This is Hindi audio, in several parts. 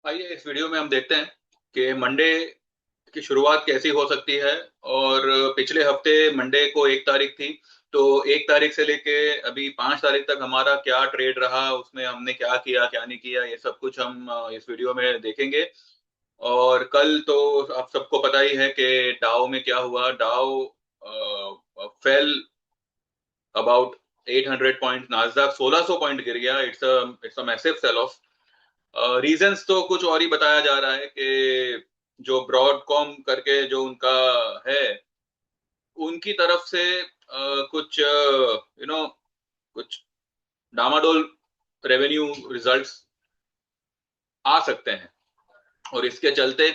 आइए इस वीडियो में हम देखते हैं कि मंडे की शुरुआत कैसी हो सकती है। और पिछले हफ्ते मंडे को 1 तारीख थी, तो 1 तारीख से लेके अभी 5 तारीख तक हमारा क्या ट्रेड रहा, उसमें हमने क्या किया क्या नहीं किया, ये सब कुछ हम इस वीडियो में देखेंगे। और कल तो आप सबको पता ही है कि डाउ में क्या हुआ। डाउ fail about 800 point, Nasdaq 1600 point गिर गया। It's a massive cell of. Reasons तो कुछ और ही बताया जा रहा है कि जो ब्रॉडकॉम करके जो उनका है, उनकी तरफ से कुछ कुछ डामाडोल रेवेन्यू रिजल्ट्स आ सकते हैं। और इसके चलते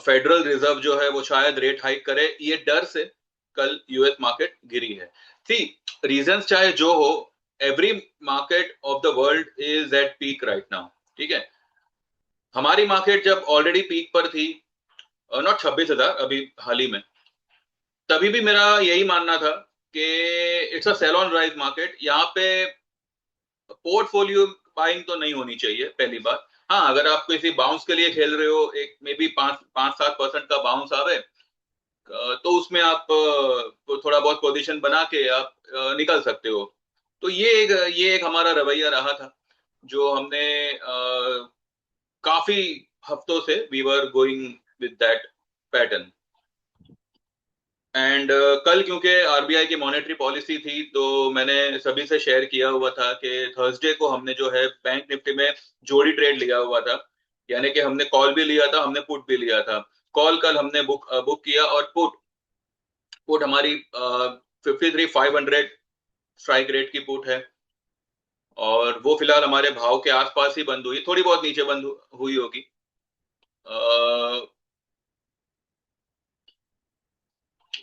फेडरल रिजर्व जो है वो शायद रेट हाइक करे, ये डर से कल यूएस मार्केट गिरी है। सी, रीजंस चाहे जो हो, every market of the world is at peak right now. ठीक है, हमारी मार्केट जब ऑलरेडी पीक पर थी, नॉट 26,000, अभी हाल ही में, तभी भी मेरा यही मानना था कि it's a sell on rise market. यहाँ पे पोर्टफोलियो बाइंग तो नहीं होनी चाहिए, पहली बात। हाँ, अगर आप किसी बाउंस के लिए खेल रहे हो, एक मे बी 5-7% का बाउंस आवे, तो उसमें आप थोड़ा बहुत पोजीशन बना के आप निकल सकते हो। तो ये एक हमारा रवैया रहा था, जो हमने काफी हफ्तों से we were going with that pattern. And कल क्योंकि आरबीआई की मॉनेटरी पॉलिसी थी, तो मैंने सभी से शेयर किया हुआ था कि थर्सडे को हमने जो है बैंक निफ्टी में जोड़ी ट्रेड लिया हुआ था। यानी कि हमने कॉल भी लिया था, हमने पुट भी लिया था। कॉल कल हमने बुक किया, और पुट पुट हमारी 53,500 स्ट्राइक रेट की पुट है। और वो फिलहाल हमारे भाव के आसपास ही बंद हुई, थोड़ी बहुत नीचे बंद हुई होगी।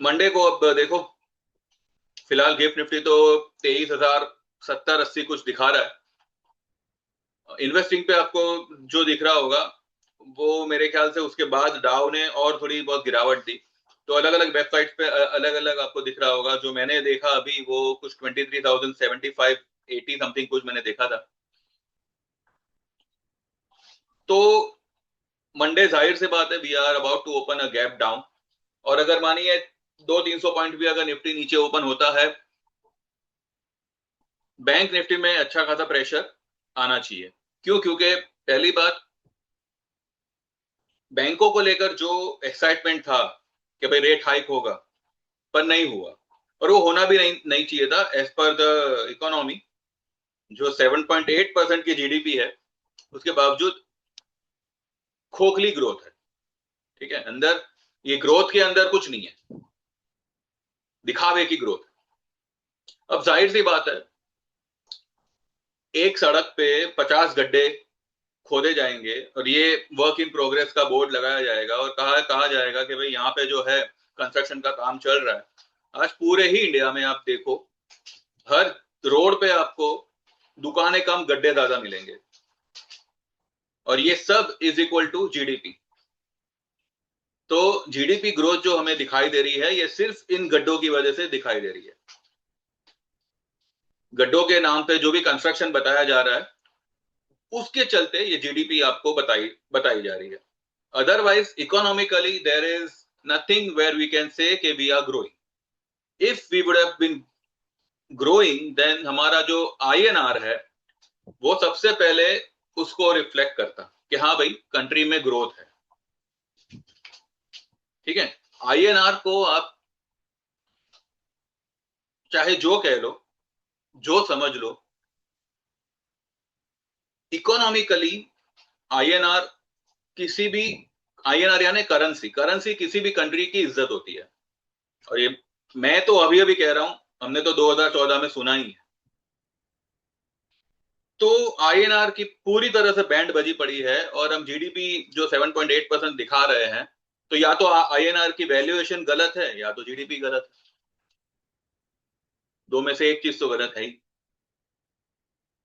मंडे को अब देखो, फिलहाल गिफ्ट निफ्टी तो 23,070-80 कुछ दिखा रहा है। इन्वेस्टिंग पे आपको जो दिख रहा होगा, वो मेरे ख्याल से उसके बाद डाउ ने और थोड़ी बहुत गिरावट दी। तो अलग अलग वेबसाइट पे अलग अलग आपको दिख रहा होगा। जो मैंने देखा अभी वो कुछ 23,075-80 समथिंग कुछ मैंने देखा था। तो मंडे जाहिर से बात है, we are about to open a gap down. और अगर मानिए 200-300 पॉइंट भी अगर निफ्टी नीचे ओपन होता है, बैंक निफ्टी में अच्छा खासा प्रेशर आना चाहिए। क्यों? क्योंकि पहली बात, बैंकों को लेकर जो एक्साइटमेंट था कि भाई रेट हाइक होगा, पर नहीं हुआ। और वो होना भी नहीं चाहिए था। एज पर द इकोनॉमी, जो 7.8% की जीडीपी है, उसके बावजूद खोखली ग्रोथ है। ठीक है, अंदर ये ग्रोथ के अंदर कुछ नहीं है, दिखावे की ग्रोथ। अब जाहिर सी बात है, एक सड़क पे 50 गड्ढे खोदे जाएंगे और ये वर्क इन प्रोग्रेस का बोर्ड लगाया जाएगा, और कहा कहा जाएगा कि भाई यहाँ पे जो है कंस्ट्रक्शन का काम चल रहा है। आज पूरे ही इंडिया में आप देखो, हर रोड पे आपको दुकानें कम, गड्ढे ज्यादा मिलेंगे। और ये सब इज इक्वल टू जीडीपी। तो जीडीपी ग्रोथ जो हमें दिखाई दे रही है, ये सिर्फ इन गड्ढों की वजह से दिखाई दे रही है। गड्ढों के नाम पे जो भी कंस्ट्रक्शन बताया जा रहा है, उसके चलते ये जीडीपी आपको बताई बताई जा रही है। Otherwise economically there is nothing where we can say कि we are growing. If we would have been growing, then हमारा जो आईएनआर है, वो सबसे पहले उसको रिफ्लेक्ट करता कि हाँ भाई, कंट्री में ग्रोथ है। ठीक है, आईएनआर को आप चाहे जो कह लो, जो समझ लो, इकोनॉमिकली आईएनआर किसी भी, आईएनआर यानी करेंसी, करेंसी किसी भी कंट्री की इज्जत होती है। और ये मैं तो अभी अभी कह रहा हूं, हमने तो 2014 में सुना ही है। तो आईएनआर की पूरी तरह से बैंड बजी पड़ी है, और हम जीडीपी जो 7.8% दिखा रहे हैं, तो या तो आईएनआर की वैल्यूएशन गलत है, या तो जीडीपी गलत है। दो में से एक चीज तो गलत है ही।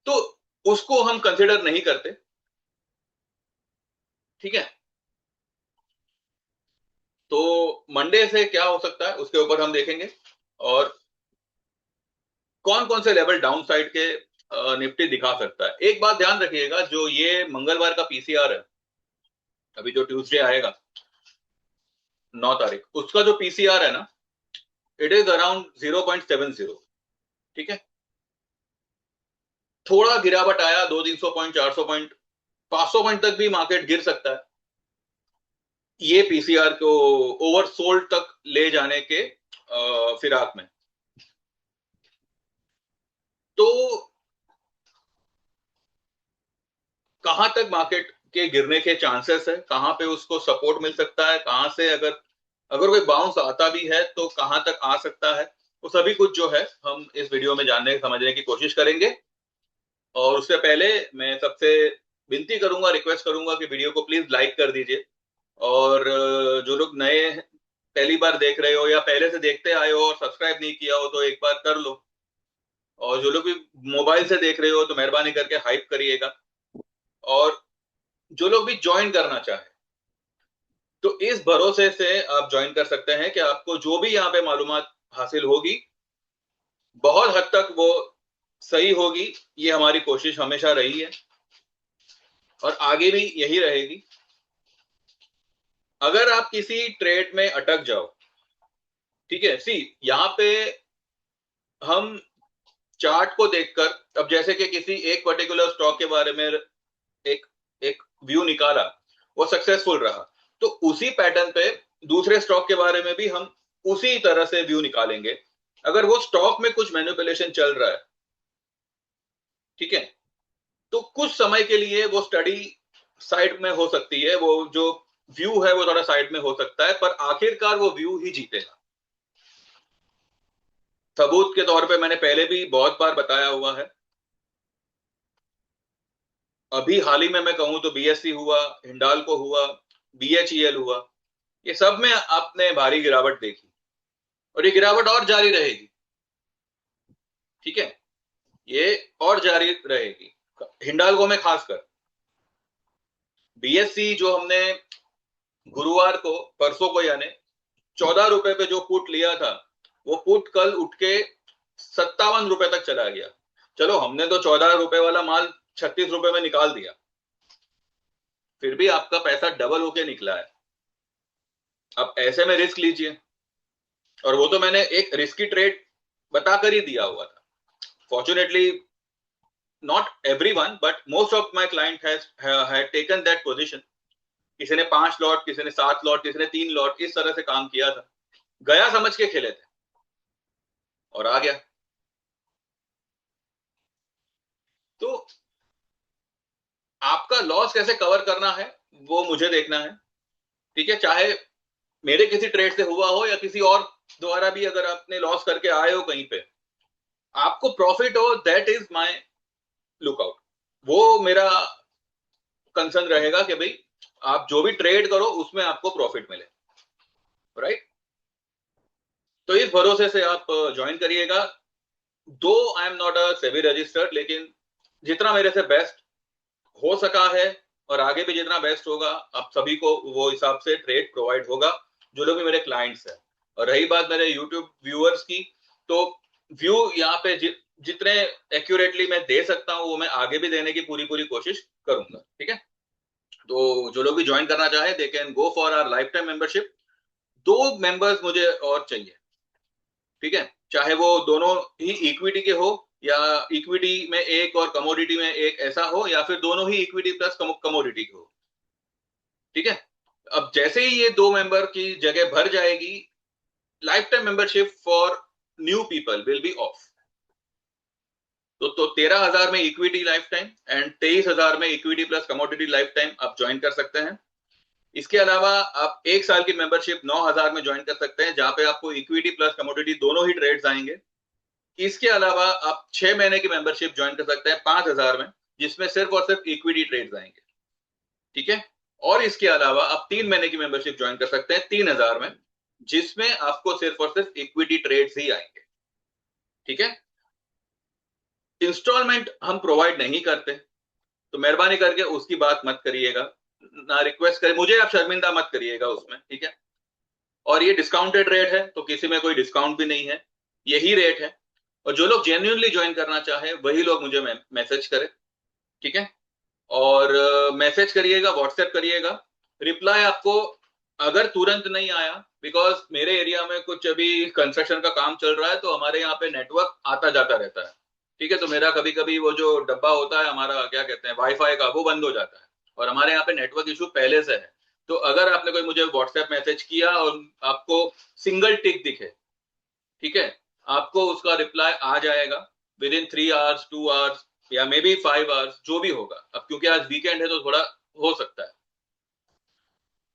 तो उसको हम कंसिडर नहीं करते। ठीक है, तो मंडे से क्या हो सकता है उसके ऊपर हम देखेंगे। और कौन कौन से लेवल डाउन साइड के निफ्टी दिखा सकता है। एक बात ध्यान रखिएगा, जो ये मंगलवार का पीसीआर है, अभी जो ट्यूसडे आएगा 9 तारीख, उसका जो पीसीआर है ना, इट इज अराउंड 0.70। ठीक है, थोड़ा गिरावट आया, 200-300 पॉइंट, 400 पॉइंट, 500 पॉइंट तक भी मार्केट गिर सकता है, ये पीसीआर को ओवरसोल्ड तक ले जाने के फिराक में। तो कहां तक मार्केट के गिरने के चांसेस है, कहां पे उसको सपोर्ट मिल सकता है, कहां से अगर अगर कोई बाउंस आता भी है तो कहां तक आ सकता है, वो सभी कुछ जो है हम इस वीडियो में जानने समझने की कोशिश करेंगे। और उससे पहले मैं सबसे विनती करूंगा, रिक्वेस्ट करूंगा कि वीडियो को प्लीज लाइक कर दीजिए। और जो लोग नए पहली बार देख रहे हो या पहले से देखते आए हो और सब्सक्राइब नहीं किया हो तो एक बार कर लो। और जो लोग भी मोबाइल से देख रहे हो तो मेहरबानी करके हाइप करिएगा। और जो लोग भी ज्वाइन करना चाहे तो इस भरोसे से आप ज्वाइन कर सकते हैं कि आपको जो भी यहाँ पे मालूमात हासिल होगी बहुत हद तक वो सही होगी। ये हमारी कोशिश हमेशा रही है और आगे भी यही रहेगी। अगर आप किसी ट्रेड में अटक जाओ, ठीक है, सी यहाँ पे हम चार्ट को देखकर, अब जैसे कि किसी एक पर्टिकुलर स्टॉक के बारे में एक एक व्यू निकाला, वो सक्सेसफुल रहा, तो उसी पैटर्न पे दूसरे स्टॉक के बारे में भी हम उसी तरह से व्यू निकालेंगे। अगर वो स्टॉक में कुछ मैनिपुलेशन चल रहा है, ठीक है, तो कुछ समय के लिए वो स्टडी साइड में हो सकती है, वो जो व्यू है वो थोड़ा साइड में हो सकता है, पर आखिरकार वो व्यू ही जीतेगा। सबूत के तौर पे मैंने पहले भी बहुत बार बताया हुआ है। अभी हाल ही में मैं कहूं तो बीएससी हुआ, हिंडाल्को हुआ, बीएचईएल हुआ, ये सब में आपने भारी गिरावट देखी और ये गिरावट और जारी रहेगी। ठीक है, ये और जारी रहेगी, हिंडाल्को में खासकर। बीएससी जो हमने गुरुवार को, परसों को यानी 14 रुपए पे जो पुट लिया था, वो पुट कल उठ के 57 रुपए तक चला गया। चलो हमने तो 14 रुपए वाला माल 36 रुपए में निकाल दिया, फिर भी आपका पैसा डबल होके निकला है। अब ऐसे में रिस्क लीजिए, और वो तो मैंने एक रिस्की ट्रेड बताकर ही दिया हुआ था। Fortunately not everyone but most of my client has taken that position. किसी ने 5 लॉट, किसी ने 7 लॉट, किसी ने 3 लॉट, इस तरह से काम किया था, गया समझ के खेले थे और आ गया। तो आपका लॉस कैसे कवर करना है वो मुझे देखना है। ठीक है, चाहे मेरे किसी ट्रेड से हुआ हो या किसी और द्वारा भी, अगर आपने लॉस करके आए हो कहीं पे, आपको प्रॉफिट हो, दैट इज माय लुकआउट। वो मेरा कंसर्न रहेगा कि भाई आप जो भी ट्रेड करो उसमें आपको प्रॉफिट मिले, राइट। तो इस भरोसे से आप ज्वाइन करिएगा। दो I am not a SEBI registered, लेकिन जितना मेरे से बेस्ट हो सका है और आगे भी जितना बेस्ट होगा, आप सभी को वो हिसाब से ट्रेड प्रोवाइड होगा, जो लोग भी मेरे क्लाइंट्स हैं। और रही बात मेरे यूट्यूब व्यूअर्स की, तो व्यू यहाँ पे जितने एक्यूरेटली मैं दे सकता हूँ वो मैं आगे भी देने की पूरी पूरी कोशिश करूंगा। ठीक है, तो जो लोग भी ज्वाइन करना चाहे they can go for our lifetime membership. 2 members मुझे और चाहिए। ठीक है, चाहे वो दोनों ही इक्विटी के हो, या इक्विटी में एक और कमोडिटी में एक ऐसा हो, या फिर दोनों ही इक्विटी प्लस कमोडिटी के हो। ठीक है, अब जैसे ही ये 2 मेंबर की जगह भर जाएगी, life time membership for new people will be of. तो 13,000 में इक्विटी लाइफ टाइम एंड 23,000 में equity plus commodity life time आप ज्वाइन कर सकते हैं। इसके अलावा आप 1 साल की मेंबरशिप 9,000 में ज्वाइन कर सकते हैं, जहां पे आपको इक्विटी प्लस कमोडिटी दोनों ही ट्रेड्स आएंगे। इसके अलावा आप 6 महीने की मेंबरशिप ज्वाइन कर सकते हैं 5,000 में, जिसमें सिर्फ और सिर्फ इक्विटी ट्रेड्स आएंगे। ठीक है, और इसके अलावा आप 3 महीने की मेंबरशिप ज्वाइन कर सकते हैं 3,000 में, जिसमें आपको सिर्फ और सिर्फ इक्विटी ट्रेड्स ही आएंगे। ठीक है, इंस्टॉलमेंट हम प्रोवाइड नहीं करते, तो मेहरबानी करके उसकी बात मत करिएगा, ना रिक्वेस्ट करें मुझे, आप शर्मिंदा मत करिएगा उसमें। ठीक है, और ये डिस्काउंटेड रेट है, तो किसी में कोई डिस्काउंट भी नहीं है, यही रेट है। और जो लोग जेन्युइनली ज्वाइन करना चाहे वही लोग मुझे मैसेज करें, ठीक है। और मैसेज करिएगा, व्हाट्सएप करिएगा। रिप्लाई आपको अगर तुरंत नहीं आया, बिकॉज मेरे एरिया में कुछ अभी कंस्ट्रक्शन का काम चल रहा है, तो हमारे यहाँ पे नेटवर्क आता जाता रहता है, ठीक है। तो मेरा कभी कभी वो जो डब्बा होता है हमारा, क्या कहते हैं, वाईफाई का, वो बंद हो जाता है, और हमारे यहाँ पे नेटवर्क इशू पहले से है। तो अगर आपने कोई मुझे व्हाट्सएप मैसेज किया और आपको सिंगल टिक दिखे, ठीक है, आपको उसका रिप्लाई आ जाएगा विद इन 3 आवर्स, 2 आवर्स, या मे बी 5 आवर्स, जो भी होगा। अब क्योंकि आज वीकेंड है तो थोड़ा हो सकता है,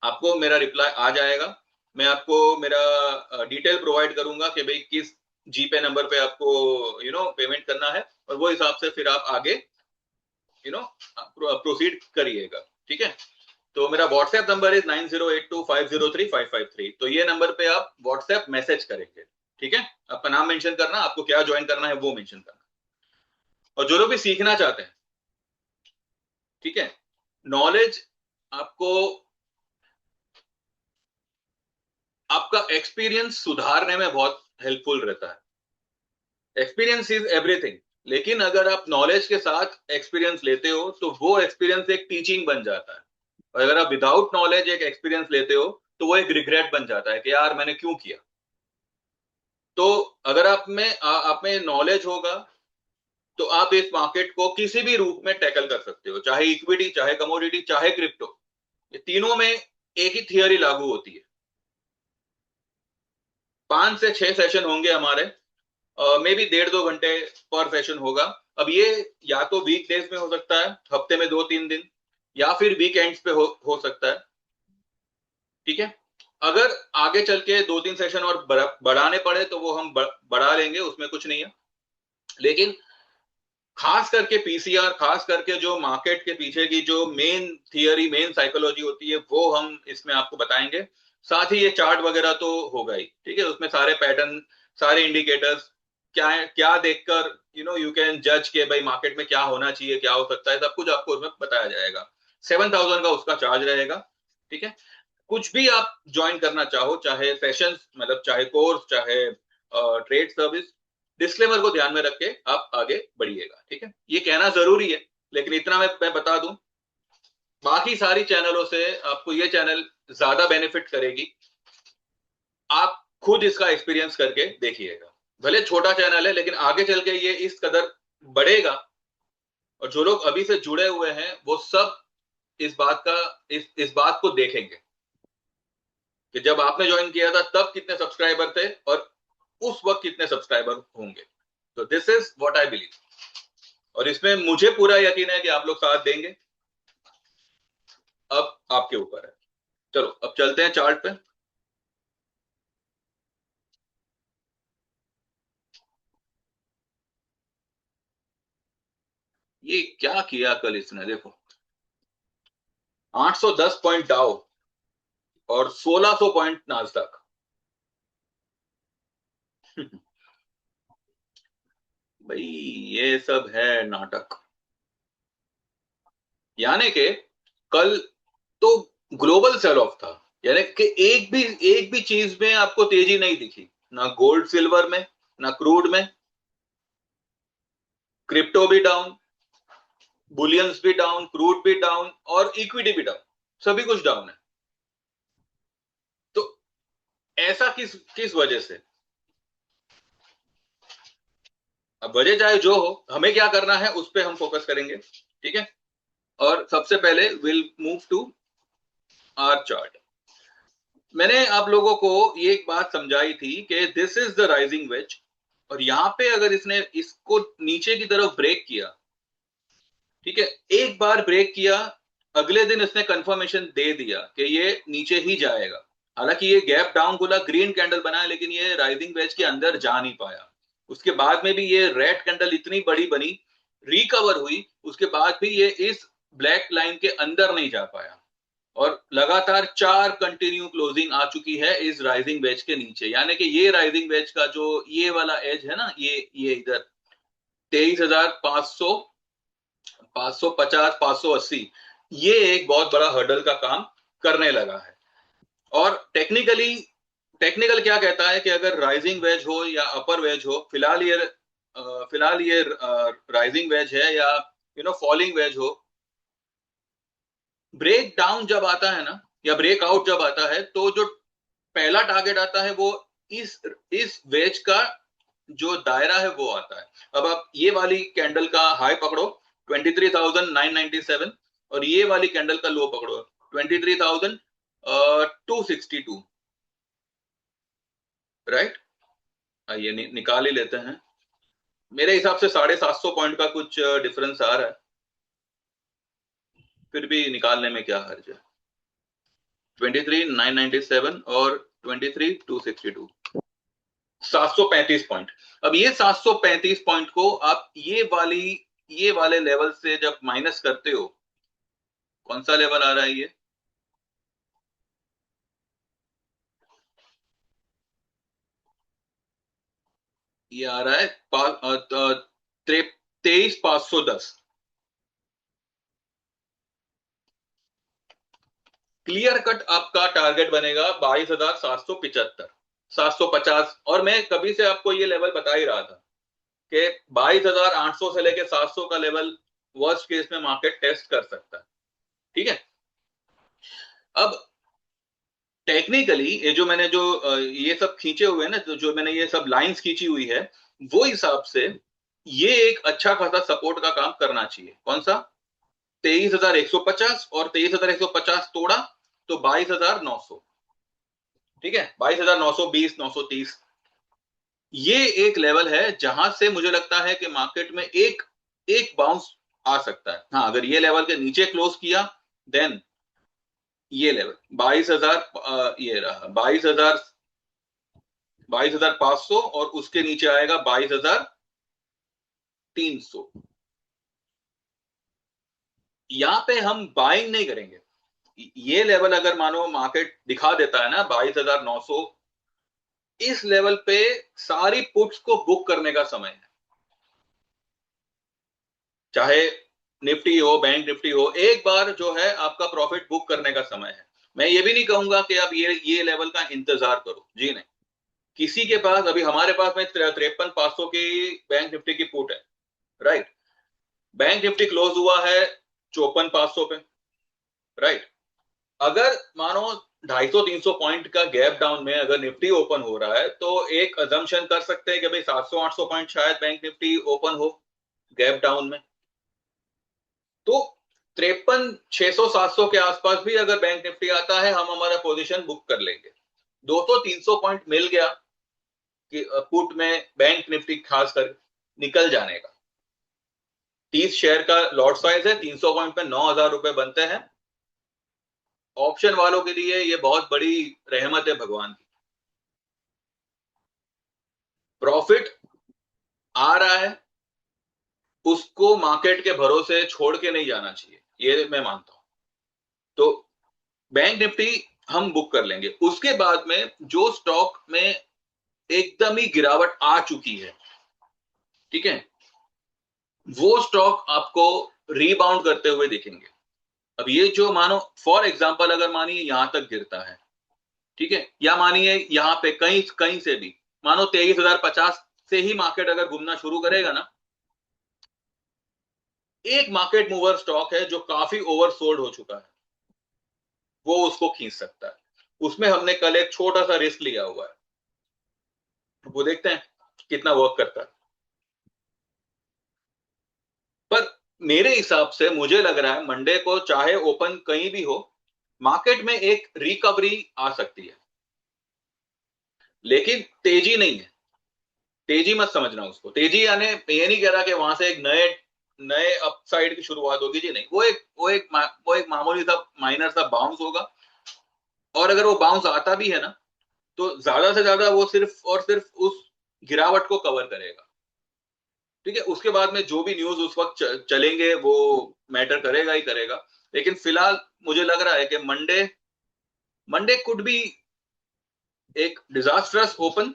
आपको मेरा रिप्लाई आ जाएगा। मैं आपको मेरा डिटेल प्रोवाइड करूंगा कि भाई किस जीपे नंबर पे आपको पेमेंट करना है, और वो हिसाब से फिर आप आगे प्रोसीड करिएगा, ठीक है। तो मेरा व्हाट्सएप नंबर इज 9082503553। तो ये नंबर पे आप व्हाट्सएप मैसेज करेंगे, ठीक है। आपका नाम मेंशन करना, आपको क्या ज्वाइन करना है वो मेंशन करना। और जो लोग भी सीखना चाहते हैं, ठीक है, नॉलेज आपको, आपका एक्सपीरियंस सुधारने में बहुत हेल्पफुल रहता है। एक्सपीरियंस इज एवरीथिंग, लेकिन अगर आप नॉलेज के साथ एक्सपीरियंस लेते हो तो वो एक्सपीरियंस एक टीचिंग बन जाता है। और अगर आप विदाउट नॉलेज एक एक्सपीरियंस लेते हो तो वो एक रिग्रेट बन जाता है कि यार मैंने क्यों किया। तो अगर आप में नॉलेज होगा तो आप इस मार्केट को किसी भी रूप में टैकल कर सकते हो, चाहे इक्विटी, चाहे कमोडिटी, चाहे क्रिप्टो। ये तीनों में एक ही थियरी लागू होती है। 5 से 6 सेशन होंगे हमारे, मे बी 1.5 2 घंटे पर सेशन होगा। अब ये या तो वीक डेज में हो सकता है, हफ्ते में 2 3 दिन, या फिर वीकेंड्स पे हो सकता है, ठीक है। अगर आगे चल के 2 3 सेशन और बढ़ाने पड़े तो वो हम बढ़ा लेंगे, उसमें कुछ नहीं है। लेकिन खास करके पीसीआर, खास करके जो मार्केट के पीछे की जो मेन थियरी, मेन साइकोलॉजी होती है, वो हम इसमें आपको बताएंगे। साथ ही ये चार्ट वगैरह तो होगा ही, ठीक है। उसमें सारे पैटर्न, सारे इंडिकेटर्स क्या है, क्या देखकर यू कैन जज के भाई मार्केट में क्या होना चाहिए, क्या हो सकता है, सब कुछ आपको उसमें बताया जाएगा। 7,000 का उसका चार्ज रहेगा, ठीक है। कुछ भी आप ज्वाइन करना चाहो, चाहे सेशंस, मतलब चाहे कोर्स, चाहे ट्रेड सर्विस, डिस्क्लेमर को ध्यान में रख के आप आगे बढ़िएगा, ठीक है। ये कहना जरूरी है, लेकिन इतना मैं बता दूं, बाकी सारी चैनलों से आपको ये चैनल ज्यादा बेनिफिट करेगी। आप खुद इसका एक्सपीरियंस करके देखिएगा। भले छोटा चैनल है, लेकिन आगे चल के ये इस कदर बढ़ेगा। और जो लोग अभी से जुड़े हुए हैं वो सब इस बात का, इस बात को देखेंगे कि जब आपने ज्वाइन किया था तब कितने सब्सक्राइबर थे और उस वक्त कितने सब्सक्राइबर होंगे। तो this is what I believe, और इसमें मुझे पूरा यकीन है कि आप लोग साथ देंगे। अब आपके ऊपर है। चलो अब चलते हैं चार्ट पे। ये क्या किया कल इसने, देखो, 810 पॉइंट डाउ और 1600 पॉइंट नास्डैक। भाई ये सब है नाटक। यानी कि कल तो ग्लोबल सेल ऑफ था, यानी कि एक भी चीज में आपको तेजी नहीं दिखी, ना गोल्ड सिल्वर में, ना क्रूड में। क्रिप्टो भी डाउन, बुलियंस भी डाउन, क्रूड भी डाउन, और इक्विटी भी डाउन, सभी कुछ डाउन है। तो ऐसा किस किस वजह से? अब वजह चाहे जो हो, हमें क्या करना है उस पर हम फोकस करेंगे, ठीक है। और सबसे पहले will move to our chart. मैंने आप लोगों को ये एक बात समझाई थी कि this is the rising veg, और यहां पे अगर इसने इसको नीचे की तरफ ब्रेक किया, ठीक है, एक बार ब्रेक किया, अगले दिन इसने कंफर्मेशन दे दिया कि ये नीचे ही जाएगा। हालांकि ये गैप डाउन खुला, ग्रीन कैंडल बना, लेकिन ये राइजिंग वेज के अंदर जा नहीं पाया। उसके बाद में भी ये रेड कैंडल इतनी बड़ी बनी, रिकवर हुई, उसके बाद भी ये इस ब्लैक लाइन के अंदर नहीं जा पाया। और लगातार 4 कंटिन्यू क्लोजिंग आ चुकी है इस राइजिंग वेज के नीचे। यानी कि ये राइजिंग वेज का जो ये वाला एज है ना, ये इधर 23,500, 550, 580, ये एक बहुत बड़ा हर्डल का काम करने लगा है। और टेक्निकल क्या कहता है कि अगर राइजिंग वेज हो या अपर वेज हो, फिलहाल ये फिलहाल ये राइजिंग वेज है या फॉलिंग वेज हो, ब्रेक डाउन जब आता है ना या ब्रेकआउट जब आता है, तो जो पहला टारगेट आता है वो इस वेज का जो दायरा है वो आता है। अब आप ये वाली कैंडल का हाई पकड़ो 23,997 और ये वाली कैंडल का लो पकड़ो 23,262, राइट। ये निकाल ही लेते हैं। मेरे हिसाब से 750 पॉइंट का कुछ डिफरेंस आ रहा है, फिर भी निकालने में क्या हर्ज है। 23,997 और 23,262, 735 पॉइंट। अब ये 735 पॉइंट को आप ये वाले लेवल से जब माइनस करते हो, कौन सा लेवल आ रहा है ये आ रहा है 23,510। क्लियर कट आपका टारगेट बनेगा 22,775, 750। और मैं कभी से आपको ये लेवल बता ही रहा था कि 22,800 से लेके 700 का लेवल वर्स्ट केस में मार्केट टेस्ट कर सकता है। ठीक है। अब टेक्निकली ये जो मैंने ये सब खींचे हुए हैं ना, तो जो मैंने ये सब लाइंस खींची हुई है, वो हिसाब से ये एक अच्छा खासा सपोर्ट का काम करना चाहिए। कौन सा? 23,150 और 23,150 तोड़ा तो 22,900। ठीक है, 22,920, 930, ये एक लेवल है जहां से मुझे लगता है कि मार्केट में एक एक बाउंस आ सकता है। हाँ, अगर ये लेवल के नीचे क्लोज किया, देन ये लेवल 22,000, ये रहा 22,500 और उसके नीचे आएगा 22,300। यहां पे हम बाइंग नहीं करेंगे। ये लेवल अगर मानो मार्केट दिखा देता है ना 22,900, इस लेवल पे सारी पुट्स को बुक करने का समय है। चाहे निफ्टी हो, बैंक निफ्टी हो, एक बार जो है आपका प्रॉफिट बुक करने का समय है। मैं ये भी नहीं कहूंगा कि आप ये लेवल का इंतजार करो, जी नहीं। किसी के पास, अभी हमारे पास में 53,500 की बैंक निफ्टी की पुट है, राइट। बैंक निफ्टी क्लोज हुआ है 54,500 पे, राइट। अगर मानो 250-300 पॉइंट का गैप डाउन में अगर निफ्टी ओपन हो रहा है, तो एक अजम्पशन कर सकते हैं कि भाई 700-800 पॉइंट शायद बैंक निफ्टी ओपन हो गैप डाउन में। तो 53,600-700 के आसपास भी अगर बैंक निफ्टी आता है, हम हमारा पोजीशन बुक कर लेंगे। 200-300 पॉइंट मिल गया कि पुट में बैंक निफ्टी खास कर निकल जाने का। 30 शेयर का लॉट साइज है, 300 पॉइंट पे 9,000 रुपए बनते हैं। ऑप्शन वालों के लिए ये बहुत बड़ी रहमत है भगवान की। प्रॉफिट आ रहा है, उसको मार्केट के भरोसे छोड़ के नहीं जाना चाहिए, ये मैं मानता हूं। तो बैंक निफ्टी हम बुक कर लेंगे। उसके बाद में जो स्टॉक में एकदम ही गिरावट आ चुकी है, ठीक है, वो स्टॉक आपको रीबाउंड करते हुए दिखेंगे। अब ये जो मानो फॉर एग्जांपल अगर मानिए यहां तक गिरता है, ठीक है, या मानिए यहां पे कहीं कहीं से भी मानो 23,050 से ही मार्केट अगर घूमना शुरू करेगा ना, एक मार्केट मूवर स्टॉक है जो काफी ओवरसोल्ड हो चुका है, वो उसको खींच सकता है। उसमें हमने कल एक छोटा सा रिस्क लिया हुआ है, वो देखते हैं कितना वर्क करता है। पर मेरे हिसाब से मुझे लग रहा है मंडे को चाहे ओपन कहीं भी हो, मार्केट में एक रिकवरी आ सकती है, लेकिन तेजी नहीं है। तेजी मत समझना उसको, तेजी यानी ये नहीं कह रहा कि वहां से एक नए नए अपसाइड की शुरुआत होगी, जी नहीं। वो एक मामूली सा माइनर सा बाउंस होगा, और अगर वो बाउंस आता भी है ना, तो ज्यादा से ज्यादा वो सिर्फ और सिर्फ उस गिरावट को कवर करेगा। ठीक है, उसके बाद में जो भी न्यूज उस वक्त चलेंगे वो मैटर करेगा ही करेगा। लेकिन फिलहाल मुझे लग रहा है कि मंडे मंडे कुड बी एक डिजास्टरस ओपन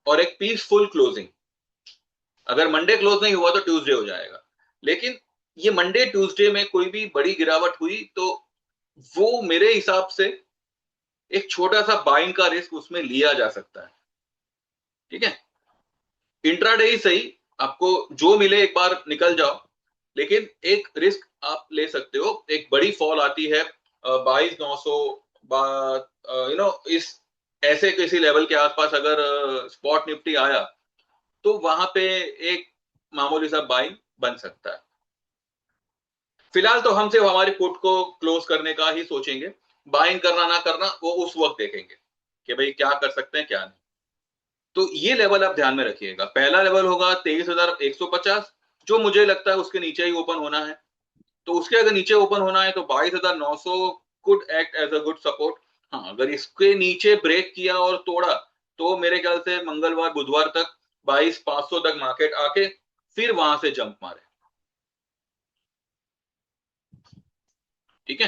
और एक पीसफुल क्लोजिंग। अगर मंडे क्लोज नहीं हुआ तो ट्यूसडे हो जाएगा। लेकिन ये मंडे ट्यूसडे में कोई भी बड़ी गिरावट हुई तो वो मेरे हिसाब से एक छोटा सा बाइंग का रिस्क उसमें लिया जा सकता है। ठीक है, इंट्राडे ही सही, आपको जो मिले एक बार निकल जाओ, लेकिन एक रिस्क आप ले सकते हो। एक बड़ी फॉल आती है 22,900 इस ऐसे किसी लेवल के आसपास अगर स्पॉट निफ्टी आया, तो वहां पे एक मामूली सा बाइंग बन सकता है। फिलहाल तो हम सिर्फ हमारी पुट को क्लोज करने का ही सोचेंगे, बाइंग करना ना करना वो उस वक्त देखेंगे कि भाई क्या कर सकते हैं क्या नहीं। तो ये लेवल आप ध्यान में रखिएगा। पहला लेवल होगा 23,150, जो मुझे लगता है उसके नीचे ही ओपन होना है। तो उसके अगर नीचे ओपन होना है तो 22,900 could act as a good support. हाँ, अगर इसके नीचे ब्रेक किया और तोड़ा, तो मेरे ख्याल से मंगलवार बुधवार तक 22,500 तक मार्केट आके फिर वहां से जंप मारे। ठीक है,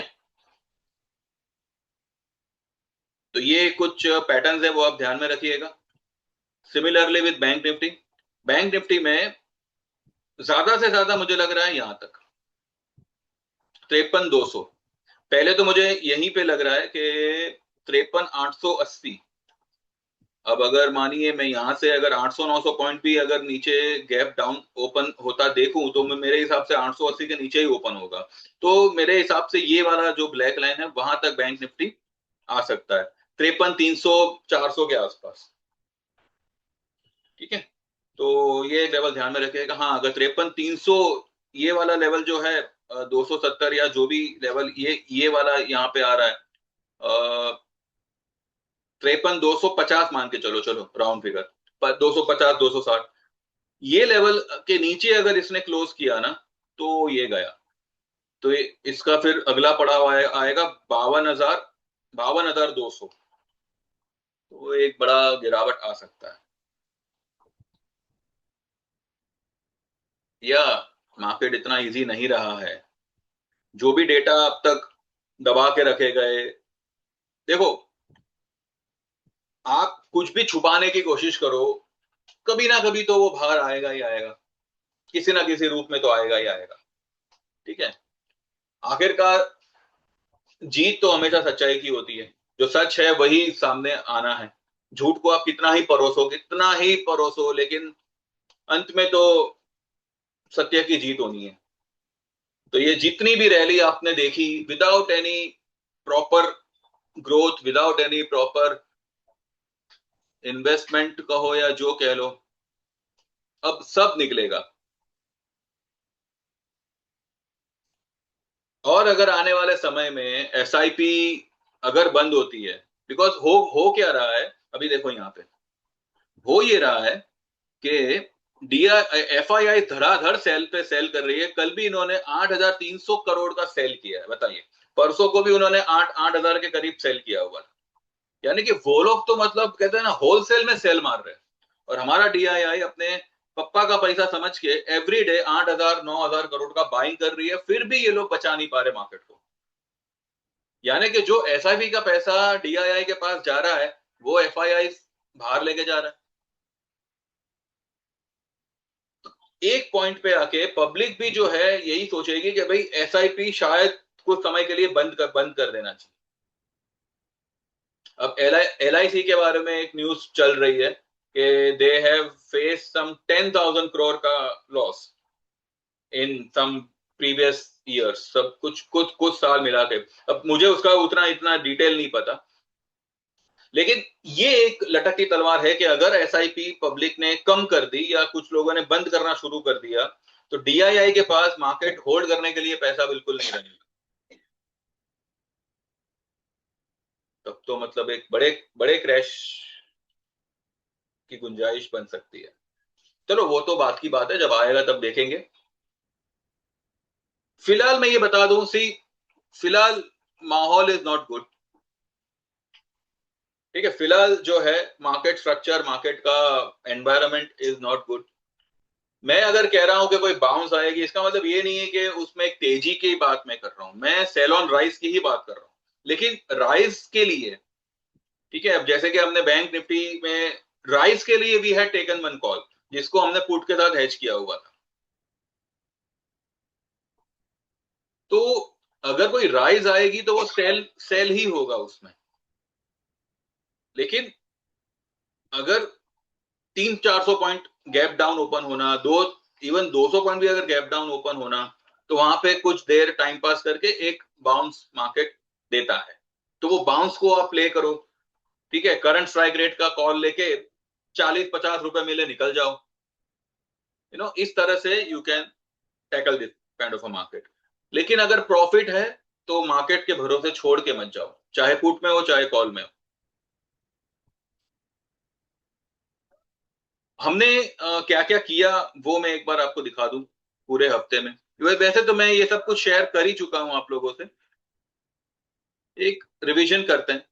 तो ये कुछ पैटर्न्स है वो आप ध्यान में रखिएगा। Similarly with bank Nifty, bank Nifty में ज्यादा से ज्यादा मुझे लग रहा है यहां तक 53,200। पहले तो मुझे यहीं पे लग रहा है कि 53,880। अब अगर मानिए मैं यहां से अगर 800-900 पॉइंट भी अगर नीचे गैप डाउन ओपन होता देखूं, तो मैं मेरे हिसाब से 880 के नीचे ही ओपन होगा। तो मेरे हिसाब से ये वाला जो ब्लैक लाइन है वहां तक बैंक निफ्टी आ सकता है, 53,300-400 के आसपास। ठीक है, तो ये लेवल ध्यान में रखिएगा। हाँ, अगर 53,300 ये वाला लेवल जो है 270 या जो भी लेवल ये वाला यहाँ पे आ रहा है 53,250 मान के चलो, चलो राउंड फिगर 250-260, ये लेवल के नीचे अगर इसने क्लोज किया ना, तो ये गया। तो इसका फिर अगला पड़ाव आएगा 52,200। तो एक बड़ा गिरावट आ सकता है, या मार्केट इतना इजी नहीं रहा है। जो भी डेटा अब तक दबा के रखे गए, देखो, आप कुछ भी छुपाने की कोशिश करो, कभी ना कभी तो वो बाहर आएगा ही आएगा, किसी ना किसी रूप में तो आएगा ही आएगा। ठीक है, आखिरकार जीत तो हमेशा सच्चाई की होती है। जो सच है वही सामने आना है। झूठ को आप कितना ही परोसो, कितना ही परोसो, लेकिन अंत में तो सत्य की जीत होनी है। तो ये जितनी भी रैली आपने देखी, without any proper growth, without any proper investment कहो या जो कह लो, अब सब निकलेगा। और अगर आने वाले समय में एसआईपी अगर बंद होती है, बिकॉज हो क्या रहा है अभी देखो यहाँ पे, हो ये रहा है कि एफआईआई धड़ाधड़ सेल पे सेल कर रही है। कल भी इन्होंने 8,300 करोड़ का सेल किया है, बताइए। परसों को भी उन्होंने 8,000 के करीब सेल किया हुआ था। यानी कि वो लोग तो मतलब कहते हैं ना, होलसेल में सेल मार रहे हैं। और हमारा डीआईआई अपने पप्पा का पैसा समझ के एवरी डे 8,000-9,000 करोड़ का बाइंग कर रही है, फिर भी ये लोग बचा नहीं पा रहे मार्केट को। यानी कि जो एसआईपी का पैसा डीआईआई के पास जा रहा है, वो एफआईआई बाहर लेके जा रहा है। एक पॉइंट पे आके पब्लिक भी जो है यही सोचेगी कि भाई एसआईपी शायद कुछ समय के लिए बंद कर देना चाहिए। अब एलआईसी के बारे में एक न्यूज चल रही है कि they have face some 10,000 crore का loss in some previous years, सब कुछ कुछ कुछ साल मिला के। अब मुझे उसका उतना इतना डिटेल नहीं पता, लेकिन ये एक लटकती तलवार है कि अगर एसआईपी पब्लिक ने कम कर दी या कुछ लोगों ने बंद करना शुरू कर दिया, तो डीआईआई के पास मार्केट होल्ड करने के लिए पैसा बिल्कुल नहीं रहेगा। तब तो मतलब एक बड़े बड़े क्रैश की गुंजाइश बन सकती है। चलो वो तो बात की बात है, जब आएगा तब देखेंगे। फिलहाल मैं ये बता दूं, सी, फिलहाल माहौल इज नॉट गुड। ठीक है, फिलहाल जो है मार्केट स्ट्रक्चर, मार्केट का एनवायरनमेंट इज नॉट गुड। मैं अगर कह रहा हूं कि कोई बाउंस आएगी, इसका मतलब ये नहीं है कि उसमें एक तेजी की बात मैं कर रहा हूं, मैं सेल ऑन राइज की ही बात कर रहा हूं। लेकिन राइज के लिए, ठीक है, अब जैसे कि हमने बैंक निफ्टी में राइज के लिए we had taken one call, जिसको हमने पुट के साथ हेज किया हुआ था। तो अगर कोई राइज आएगी तो वो सेल सेल ही होगा उसमें। लेकिन अगर 300-400 पॉइंट गैप डाउन ओपन होना, इवन 200 पॉइंट भी अगर गैप डाउन ओपन होना, तो वहां पे कुछ देर टाइम पास करके एक बाउंस मार्केट देता है। तो वो बाउंस को आप प्ले करो, ठीक है, करंट स्ट्राइक रेट का कॉल लेके 40-50 रुपए मिले निकल जाओ। इस तरह से you can tackle this kind of a market. लेकिन अगर प्रॉफिट है तो मार्केट के भरोसे छोड़ के मत जाओ, चाहे पुट में हो चाहे कॉल में हो। हमने क्या क्या किया वो मैं एक बार आपको दिखा दूं पूरे हफ्ते में। वैसे तो मैं ये सब कुछ शेयर कर ही चुका हूं आप लोगों से, एक रिवीजन करते हैं।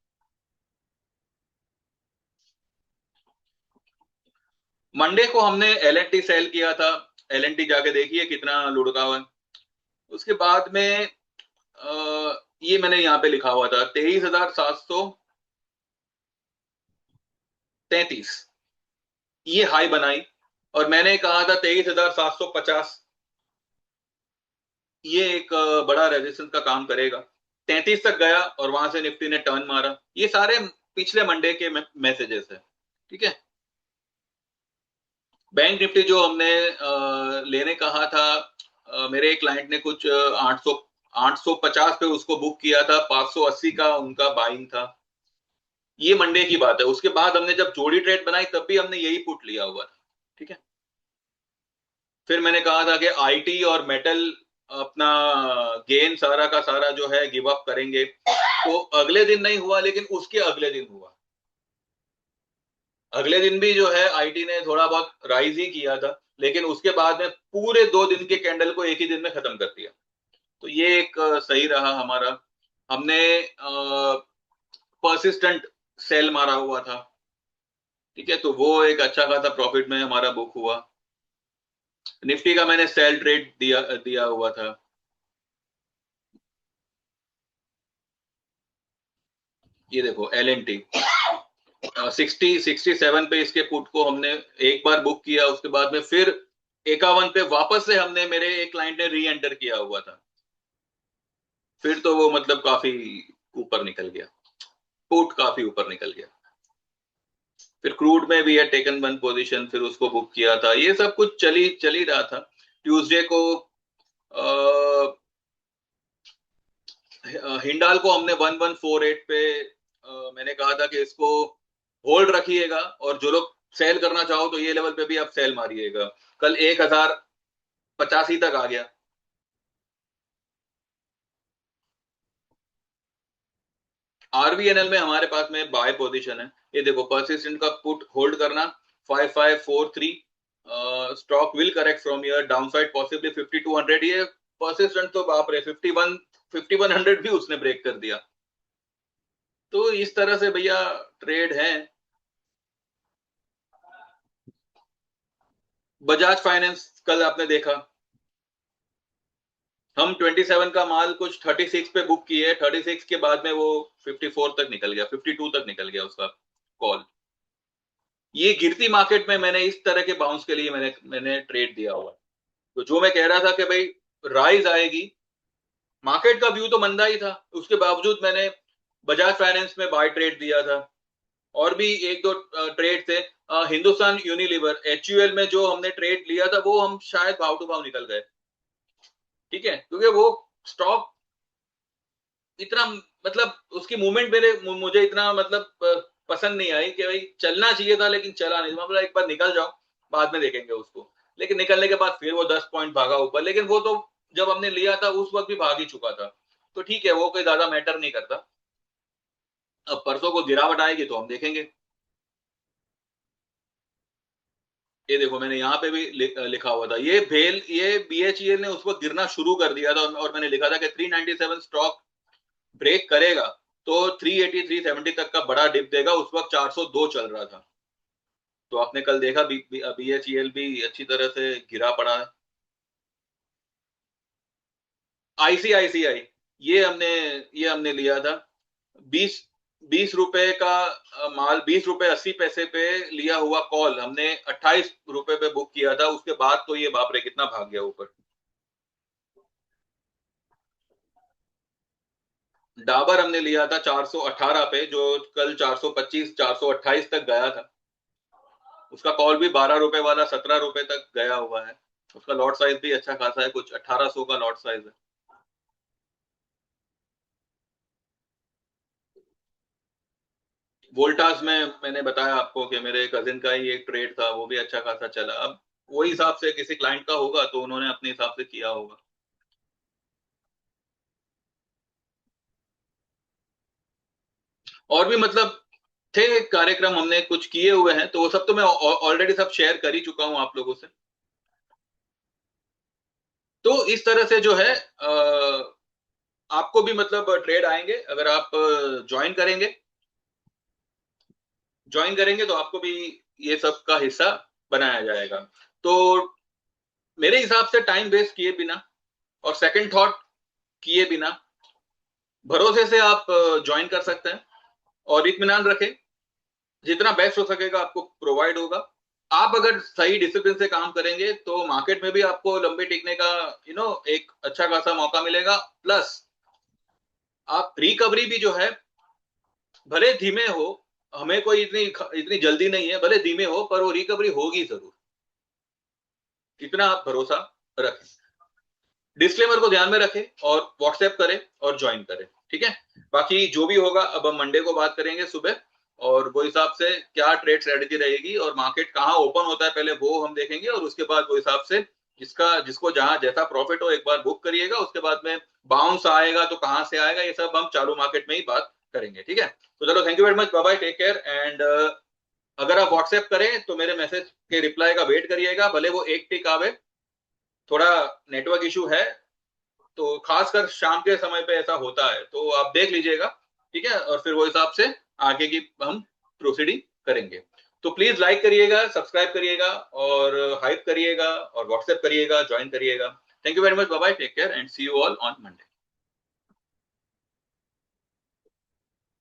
मंडे को हमने एल एन टी सेल किया था। एल एन टी जाके देखिए कितना लुढ़का हुआ है। उसके बाद में ये मैंने यहाँ पे लिखा हुआ था 23,733, ये हाई बनाई। और मैंने कहा था 23,750, ये एक बड़ा रेजिस्टेंस का काम करेगा। 33 तक गया और वहां से निफ्टी ने टर्न मारा। ये सारे पिछले मंडे के मैसेजेस है, ठीक है। बैंक निफ्टी जो हमने लेने कहा था, मेरे एक क्लाइंट ने कुछ 850 पे उसको बुक किया था, 580 का उनका बाइंग था। ये मंडे की बात है। उसके बाद हमने जब जोड़ी ट्रेड बनाई तब भी हमने यही पुट लिया हुआ था, ठीक है। फिर मैंने कहा था कि आईटी और मेटल अपना गेन सारा का सारा जो है गिव अप करेंगे, तो अगले दिन नहीं हुआ, लेकिन उसके अगले दिन हुआ। अगले दिन भी जो है आईटी ने थोड़ा बहुत राइज ही किया था, लेकिन उसके बाद में पूरे 2 दिन के कैंडल को एक ही दिन में खत्म कर दिया। तो ये एक सही रहा हमारा। हमने परसिस्टेंट सेल मारा हुआ था, ठीक है, तो वो एक अच्छा खासा प्रॉफिट में हमारा बुक हुआ। निफ्टी का मैंने सेल ट्रेड दिया दिया हुआ था। ये देखो एल एन टी 67 पे इसके पुट को हमने एक बार बुक किया, उसके बाद में फिर 51 पे वापस से हमने, मेरे एक क्लाइंट ने री एंटर किया हुआ था। फिर तो वो मतलब काफी ऊपर निकल गया, पुट काफी ऊपर निकल गया। फिर क्रूड में भी है टेकन वन पोजीशन, फिर उसको बुक किया था। ये सब कुछ चली रहा था। ट्यूसडे को हिंडाल को हमने 1148 पे मैंने कहा था कि इसको होल्ड रखिएगा, और जो लोग सेल करना चाहो तो ये लेवल पे भी आप सेल मारिएगा। कल 1085 तक आ गया। आरवीएनएल में हमारे पास में बाय पोजीशन है। ये देखो परसिस्टेंट का पुट होल्ड करना 5543, stock will correct from here, downside possibly 5200। ये परसिस्टेंट तो बाप रे 5100 भी उसने ब्रेक कर दिया। तो इस तरह से भैया ट्रेड है। बजाज फाइनेंस कल आपने देखा, हम 27 का माल कुछ 36 पे बुक किए, 36 के बाद में वो 54 तक निकल गया, 52 तक निकल गया उसका कॉल। ये गिरती मार्केट में मैंने इस तरह के बाउंस के लिए मैंने मैंने ट्रेड दिया हुआ। तो जो मैं कह रहा था कि भाई राइज आएगी, मार्केट का व्यू तो मंदा ही था, उसके बावजूद मैंने बजाज फाइनेंस में बाय ट्रेड दिया था। और भी एक दो ट्रेड थे। हिंदुस्तान यूनिलीवर एचयूएल में जो हमने ट्रेड लिया था, वो हम शायद भाव टू भाव निकल गए, ठीक है, क्योंकि वो स्टॉक इतना, मतलब उसकी मूवमेंट मुझे इतना मतलब पसंद नहीं आई कि भाई चलना चाहिए था लेकिन चला नहीं, मतलब एक बार निकल जाओ बाद में देखेंगे उसको। लेकिन निकलने के बाद फिर वो 10 पॉइंट भागा ऊपर, लेकिन वो तो जब हमने लिया था उस वक्त भी भाग ही चुका था। तो ठीक है, वो कोई ज्यादा मैटर नहीं करता। अब परसों को गिरावट आएगी तो हम देखेंगे। ये देखो मैंने यहाँ पे भी लिखा हुआ था, ये बीएचईएल ने उस वक्त गिरना शुरू कर दिया था, और मैंने लिखा था कि 397 स्टॉक ब्रेक करेगा तो 380 370 तक का बड़ा डिप देगा। उस वक्त 402 चल रहा था। तो आपने कल देखा बीएचईएल भी अच्छी तरह से गिरा पड़ा है। आईसीआईसीआई, ये हमने लिया था 20 20 रुपए का माल, 20 रुपए 80 पैसे पे लिया हुआ कॉल हमने 28 रुपए पे बुक किया था। उसके बाद तो ये बाप रे कितना भाग गया ऊपर। डाबर हमने लिया था 418 पे, जो कल 425 428 तक गया था। उसका कॉल भी 12 रुपए वाला 17 रुपए तक गया हुआ है। उसका लॉट साइज भी अच्छा खासा है, कुछ 1800 का लॉट साइज है। वोल्टास में मैंने बताया आपको कि मेरे कजिन का ही एक ट्रेड था, वो भी अच्छा खासा चला। अब वही हिसाब से किसी क्लाइंट का होगा तो उन्होंने अपने हिसाब से किया होगा। और भी मतलब थे कार्यक्रम हमने कुछ किए हुए हैं, तो वो सब तो मैं ऑलरेडी सब शेयर कर ही चुका हूं आप लोगों से। तो इस तरह से जो है आपको भी मतलब ट्रेड आएंगे अगर आप ज्वाइन करेंगे तो आपको भी ये सब का हिस्सा बनाया जाएगा। तो मेरे हिसाब से टाइम वेस्ट किए बिना और सेकंड थॉट किए बिना भरोसे से आप ज्वाइन कर सकते हैं। और इत्मीनान रखें, जितना बेस्ट हो सकेगा आपको प्रोवाइड होगा। आप अगर सही डिसिप्लिन से काम करेंगे तो मार्केट में भी आपको लंबे टिकने का एक अच्छा खासा मौका मिलेगा। प्लस आप रिकवरी भी जो है, भले धीमे हो, हमें कोई इतनी इतनी जल्दी नहीं है, भले धीमे हो पर वो रिकवरी होगी जरूर। इतना आप भरोसा रखें, डिस्क्लेमर को ध्यान में रखें और व्हाट्सएप करें और ज्वाइन करें। ठीक है, बाकी जो भी होगा अब हम मंडे को बात करेंगे सुबह, और वो हिसाब से क्या ट्रेड स्ट्रेटेजी रहेगी और मार्केट कहाँ ओपन होता है पहले वो हम देखेंगे, और उसके बाद वो हिसाब से जिसको जहां जैसा प्रॉफिट हो एक बार बुक करिएगा। उसके बाद में बाउंस आएगा तो कहां से आएगा ये सब हम चालू मार्केट में ही बात करेंगे। ठीक है, तो चलो, thank you very much, bye bye, take care. And अगर आप व्हाट्सएप करें तो मेरे मैसेज के रिप्लाई का वेट करिएगा, भले वो एक टिक आवे, थोड़ा नेटवर्क इशू है तो खासकर शाम के समय पे ऐसा होता है, तो आप देख लीजिएगा। ठीक है, और फिर वो हिसाब से आगे की हम प्रोसीडिंग करेंगे। तो प्लीज लाइक करिएगा, सब्सक्राइब करिएगा और हाइप करिएगा और व्हाट्सएप करिएगा, ज्वाइन करिएगा। Thank you very much, bye bye, take care and see you all on Monday.